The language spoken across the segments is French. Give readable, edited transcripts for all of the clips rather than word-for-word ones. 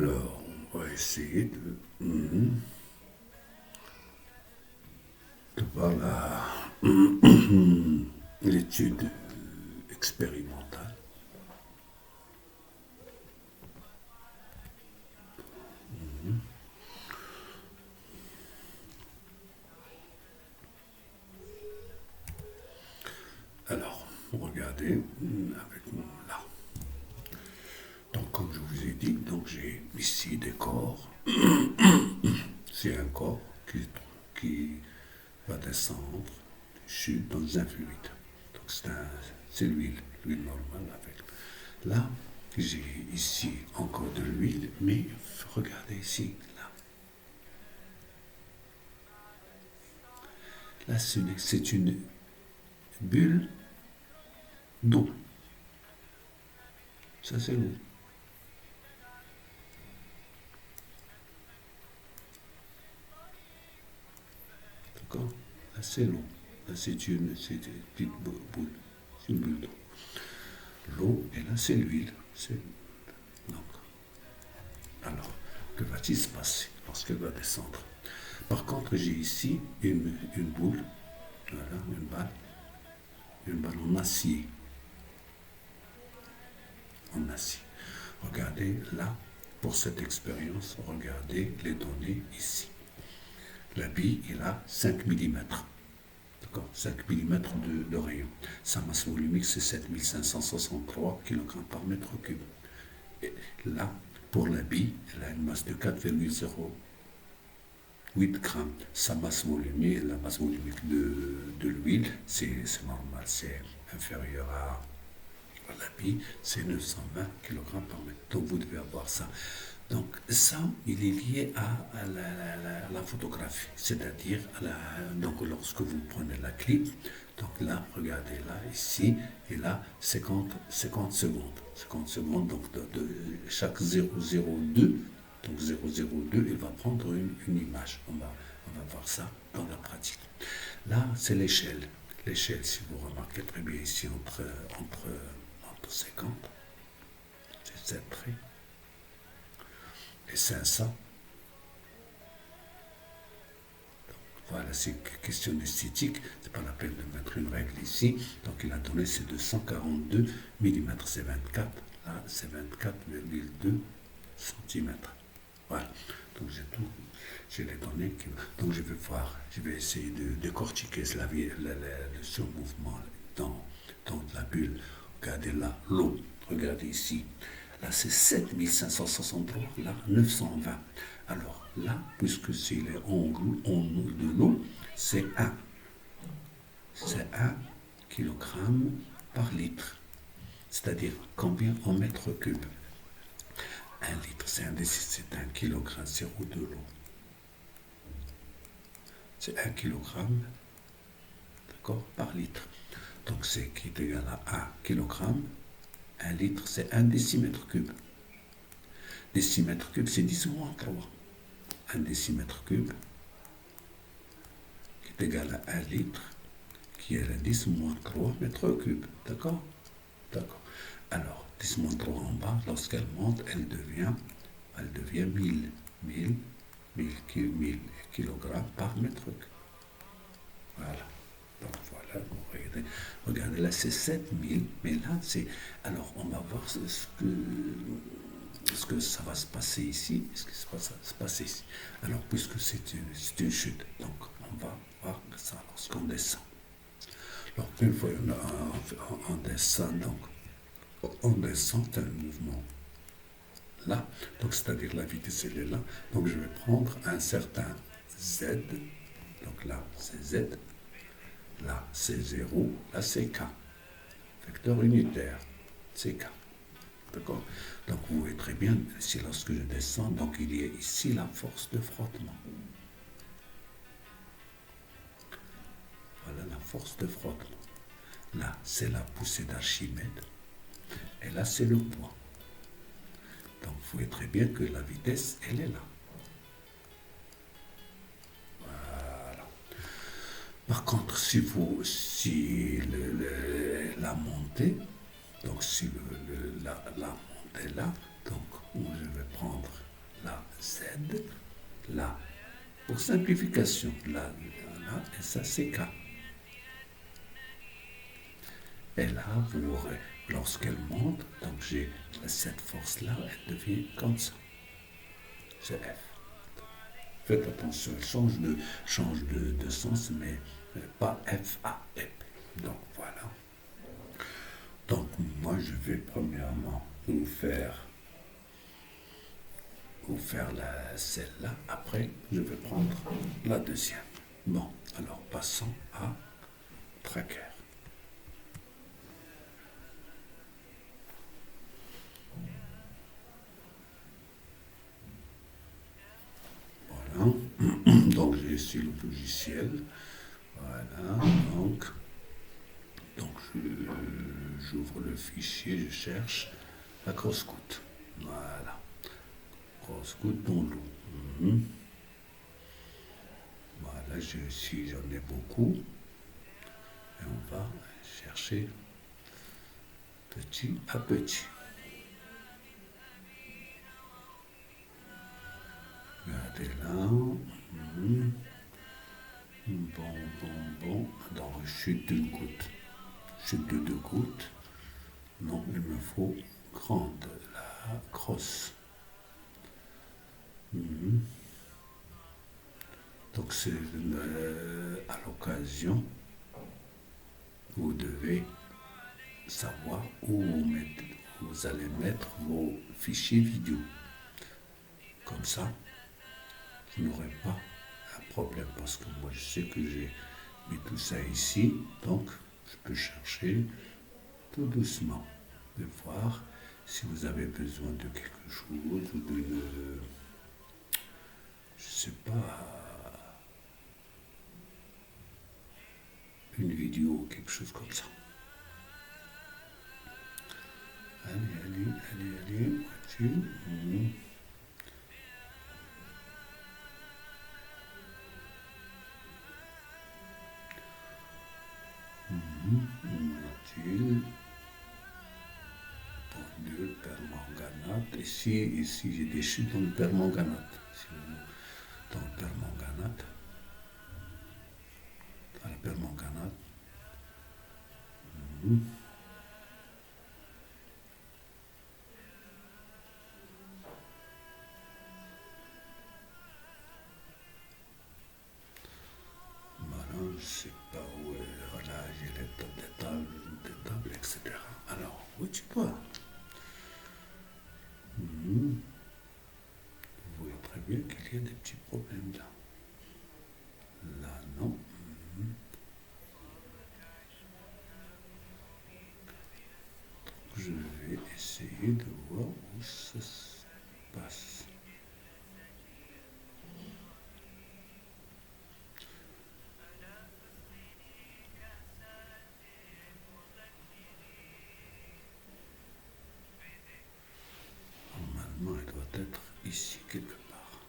Alors, on va essayer de voir l'étude expérimentale. Alors, regardez avec moi là. Donc, comme je vous ai dit, donc j'ai ici des corps. C'est un corps qui va descendre chute dans un fluide. Donc c'est l'huile normale avec. Là, j'ai ici encore de l'huile, mais regardez ici, là. Là, c'est une bulle d'eau. Ça, c'est l'eau. D'accord? Là, c'est l'eau. Là, c'est une petite boule. C'est une bulle d'eau. L'eau, et là, c'est l'huile. Donc, alors, que va-t-il se passer lorsqu'elle va descendre? Par contre, j'ai ici une boule, voilà, une balle en acier. En acier. Regardez là, pour cette expérience, regardez les données ici. La bille, il a 5 mm. D'accord, 5 mm de rayon. Sa masse volumique, c'est 7563 kg par mètre cube. Et là, pour la bille, elle a une masse de 4,08 grammes. Sa masse volumique, la masse volumique de l'huile, c'est normal, c'est inférieur à la bille, c'est 920 kg par mètre. Donc vous devez avoir ça. Donc ça, il est lié à la photographie, c'est-à-dire donc lorsque vous prenez la clip, donc là, regardez là, ici, et là, 50 secondes. 50 secondes, donc de chaque 0,02, donc 0,02, il va prendre une image. On va voir ça dans la pratique. Là, c'est l'échelle. L'échelle, si vous remarquez très bien ici, entre 50, c'est cette près, et 500. Donc, voilà, c'est question d'esthétique, c'est pas la peine de mettre une règle ici. Donc il a donné c'est 242 mm, c'est 24, là c'est 24,2 cm. Voilà, donc j'ai les données. Donc je vais essayer de décortiquer ce mouvement dans la bulle. Regardez là, l'eau, regardez ici. Là, c'est 7563, là, 920. Alors, là, puisque c'est les ongles de l'eau, c'est 1. C'est 1 kg par litre. C'est-à-dire combien en mètres cubes? 1 litre, c'est 1 kg zéro de l'eau. C'est 1 kg, d'accord, par litre. Donc, c'est qui est égal à 1 kg. 1 litre, c'est 1 décimètre cube. Décimètre cube, c'est 10 moins 3. 1 décimètre cube, qui est égal à 1 litre, qui est à 10 moins 3 mètres cubes. D'accord? D'accord. Alors, 10 moins 3 en bas, lorsqu'elle monte, elle devient 1000 kg par mètre cube. Voilà. Donc voilà, regardez là, c'est 7000, mais là, c'est... Alors, on va voir ce que ça va se passer ici, ce qui va se passer ici. Alors, puisque c'est une chute, donc on va voir ça lorsqu'on descend. Alors, une fois on descend, donc on descend un mouvement là, donc c'est-à-dire la vitesse elle est là, donc je vais prendre un certain Z, donc là c'est Z, là c'est 0, là c'est K, vecteur unitaire, c'est K. D'accord? Donc vous voyez très bien, ici lorsque je descends, donc il y a ici la force de frottement. Voilà la force de frottement. Là, c'est la poussée d'Archimède. Et là, c'est le poids. Donc vous voyez très bien que la vitesse, elle est là. Voilà. Par contre, si la montée, donc si la montée là, donc je vais prendre Z, là. Pour simplification, là, là, et ça c'est K. Et là, vous aurez, lorsqu'elle monte, donc j'ai cette force-là, elle devient comme ça. C'est F. Faites attention, elle change de sens, mais pas F, A, F. Donc voilà. Donc moi, je vais premièrement vous faire celle-là. Après, je vais prendre la deuxième. Bon, alors passons à tracker. Voilà. Donc j'ai ici le logiciel. Voilà. Donc j'ouvre le fichier, je cherche la grosse goutte. Voilà. Grosse goutte dans l'eau. Voilà, ici j'en ai beaucoup. Et on va chercher petit à petit. Regardez là. Bon. Alors, chute d'une goutte. Chute de 2 gouttes. Non, il me faut grande, la grosse. Donc, c'est à l'occasion, vous devez savoir où vous allez mettre vos fichiers vidéo. Comme ça, vous n'aurez pas un problème parce que moi je sais que j'ai mis tout ça ici, donc je peux chercher tout doucement de voir si vous avez besoin de quelque chose ou d'une, je sais pas, une vidéo ou quelque chose comme ça. Allez, voiture. Voiture. Pendule, permanganate. Ici j'ai des chutes dans le permanganate. Dans le permanganate. Dans le permanganate. Voilà, je sais pas où est. Voilà, j'ai les tables, etc. Alors, où tu vois? Vous voyez très bien qu'il y a des petits problèmes là. Là, non. Je vais essayer de voir où ça se passe. Normalement, elle doit être ici quelque part.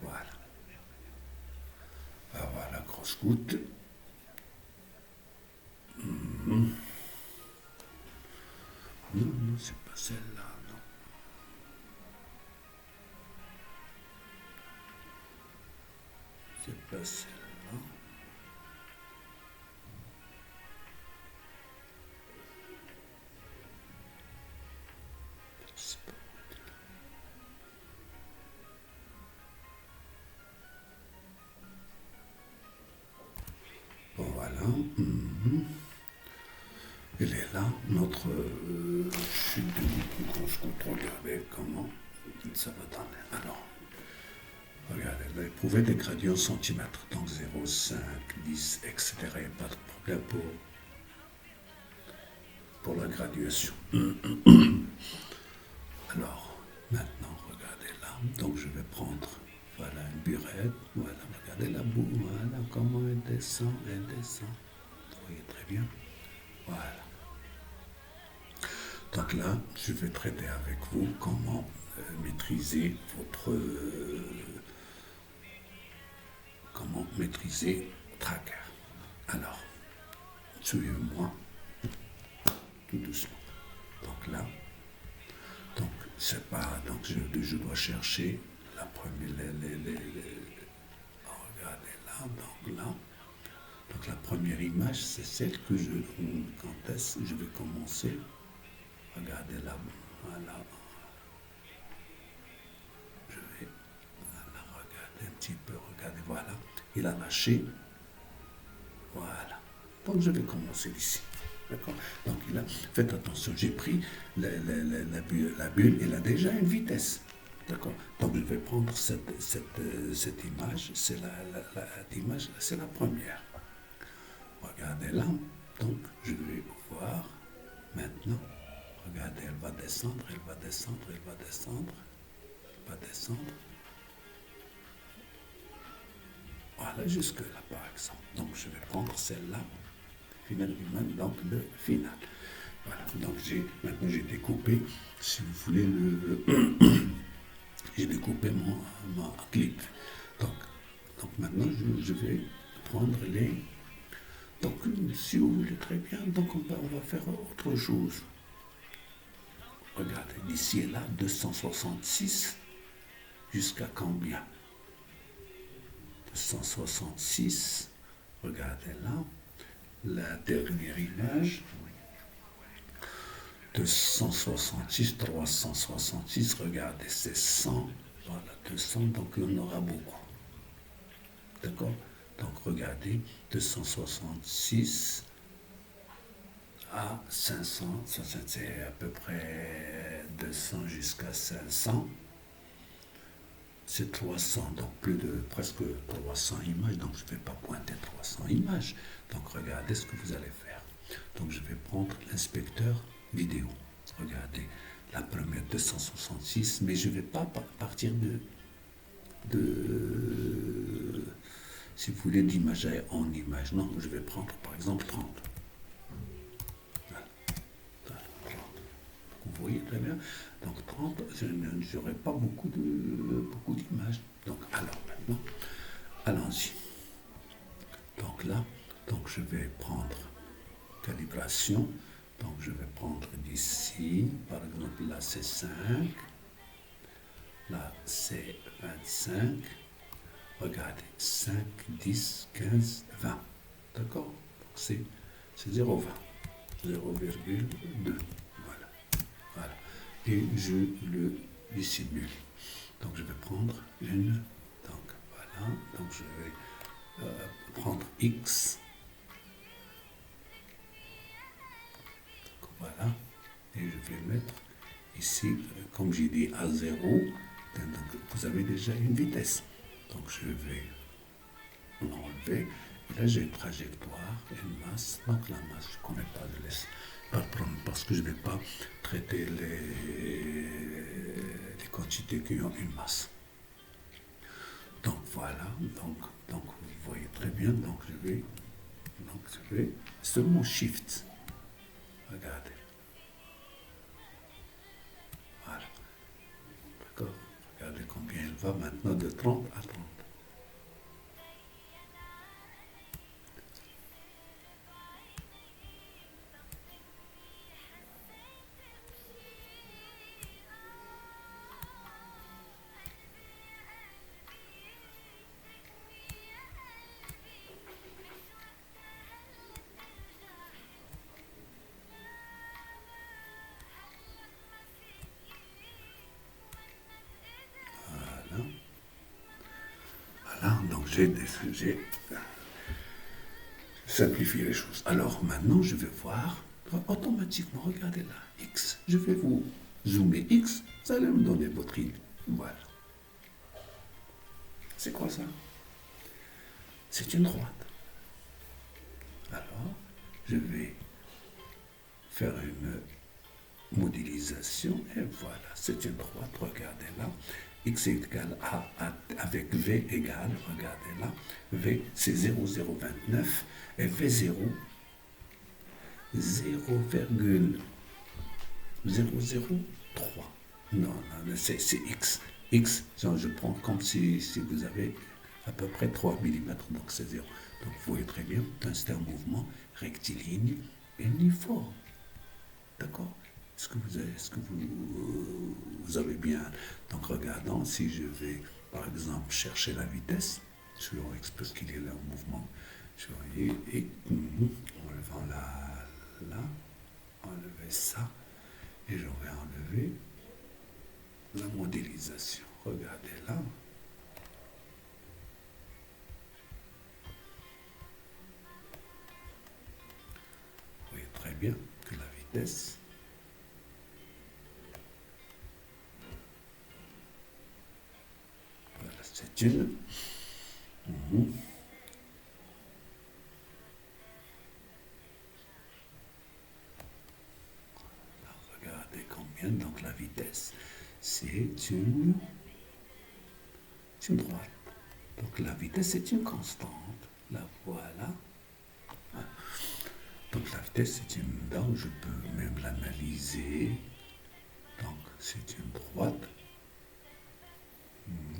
Voilà. Ah, voilà, grosse goutte. Non, c'est pas celle-là, non. C'est pas celle-là. C'est pas... Bon, voilà. Elle est là, notre chute de grosse goutte. Regardez comment ça va donner. Alors, regardez, là, éprouvez des gradients centimètres, donc 0,5, 10, etc. Il n'y a pas de problème pour la graduation. Alors, maintenant, regardez là. Donc, je vais prendre, voilà, une burette. Voilà, regardez la boue. Voilà comment elle descend, Vous voyez très bien. Voilà. Donc là, je vais traiter avec vous comment maîtriser comment maîtriser Tracker. Alors, suivez-moi tout doucement. Donc là, c'est pas, donc je dois chercher la première, regardez là, donc là. Donc la première image, c'est celle que quand est-ce que je vais commencer. Regardez là, voilà. Je vais voilà, regarder un petit peu, regardez, voilà. Il a lâché, voilà. Donc je vais commencer ici. D'accord. Donc faites attention, j'ai pris la bulle, elle a déjà une vitesse. D'accord. Donc je vais prendre cette image, c'est l'image, c'est la première. Regardez là, donc je vais voir maintenant. Regardez, elle va descendre, elle va descendre, elle va descendre, elle va descendre. Voilà, jusque là par exemple. Donc je vais prendre celle-là, donc le final. Voilà, donc maintenant j'ai découpé, si vous voulez, j'ai découpé mon clip. Donc maintenant je vais prendre les. Donc si vous voulez très bien, donc on va faire autre chose. Regardez, d'ici et là, 266 jusqu'à combien? 266, regardez là, la dernière image, 266, 366, regardez, c'est 100, voilà, 200, donc il y en aura beaucoup. D'accord? Donc regardez, 266 à 500, ça c'est à peu près 200 jusqu'à 500. C'est 300, donc plus de presque 300 images, donc je ne vais pas pointer 300 images. Donc regardez ce que vous allez faire. Donc je vais prendre l'inspecteur vidéo. Regardez, la première 266, mais je ne vais pas partir si vous voulez, d'image en image. Non, je vais prendre par exemple 30. Voilà. 30. Vous voyez très bien. Donc 30, je n'aurai pas beaucoup d'images. Donc alors maintenant, allons-y. Donc là, donc je vais prendre calibration. Donc je vais prendre d'ici, par exemple là c'est 5, là c'est 25. Regardez, 5, 10, 15, 20. D'accord? C'est 0,20. 0,2. Voilà. Voilà. Et je le dissimule. Donc je vais prendre une. Donc voilà. Donc je vais prendre X. Donc, voilà. Et je vais mettre ici, comme j'ai dit, à 0. Donc vous avez déjà une vitesse. Donc je vais l'enlever. Et là j'ai une trajectoire, une masse. Donc la masse, je ne connais pas, je laisse pas prendre parce que je ne vais pas traiter les quantités qui ont une masse. Donc voilà, donc vous voyez très bien, donc je vais seulement shift. Regardez. Voilà. D'accord. Regardez combien elle va maintenant de 30 à 30. Voilà, donc j'ai simplifié les choses. Alors maintenant, je vais voir automatiquement, regardez là, X. Je vais vous zoomer X, vous allez me donner votre idée. Voilà. C'est quoi ça? C'est une droite. Alors, je vais faire une modélisation et voilà, c'est une droite, regardez là. X est égal à avec V égale, regardez là, V c'est 0,029 et V0 0,003. Non, c'est X. X, je prends comme si vous avez à peu près 3 mm, donc c'est 0. Donc vous voyez très bien, c'est un mouvement rectiligne uniforme. D'accord? vous avez bien. Donc regardons, si je vais par exemple chercher la vitesse, sur parce qu'il est là en mouvement, je vais et enlevant là, enlever ça, et je vais enlever la modélisation. Regardez là. Vous voyez très bien que la vitesse, voilà, c'est une. Regardez combien, donc la vitesse, c'est une droite. Donc la vitesse est une constante. La voilà. Donc la vitesse c'est une. Donc je peux même l'analyser. Donc c'est une droite.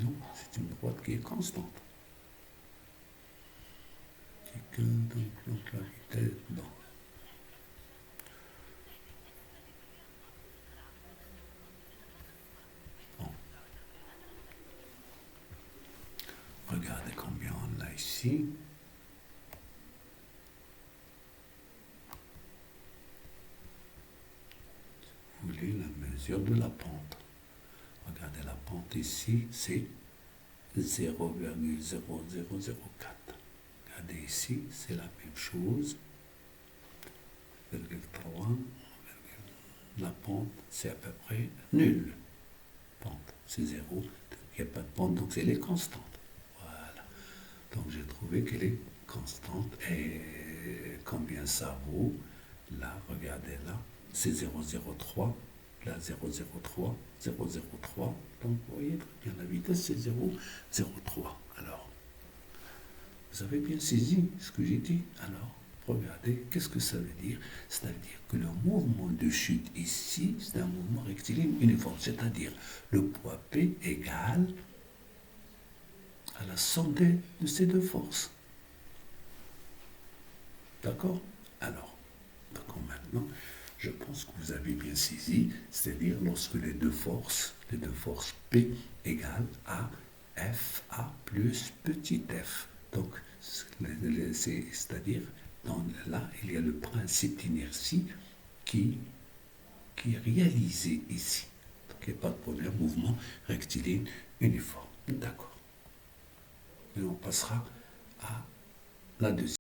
Non, c'est une droite qui est constante. Donc la vitesse. Bon. Bon. Regardez combien on a ici. Vous voulez la mesure de la pente. Regardez la pente ici, c'est 0,0004. Regardez ici, c'est la même chose. 0,3. La pente, c'est à peu près nul. Pente, c'est 0. Il n'y a pas de pente, donc elle est constante. Voilà. Donc j'ai trouvé qu'elle est constante. Et combien ça vaut? Là, regardez là, c'est 0,03. Là, 0,03, 0,03. Donc vous voyez très bien, la vitesse c'est 0,03. Alors, vous avez bien saisi ce que j'ai dit? Alors, regardez, qu'est-ce que ça veut dire? C'est-à-dire que le mouvement de chute ici, c'est un mouvement rectiligne uniforme, c'est-à-dire le poids P égale à la somme de ces deux forces. D'accord? Alors, maintenant, je pense que vous avez bien saisi, c'est-à-dire lorsque les deux forces P égale à FA plus petit f. Donc, c'est-à-dire, là, il y a le principe d'inertie qui est réalisé ici. Donc, il n'y a pas de problème, mouvement rectiligne uniforme. D'accord. Et on passera à la deuxième.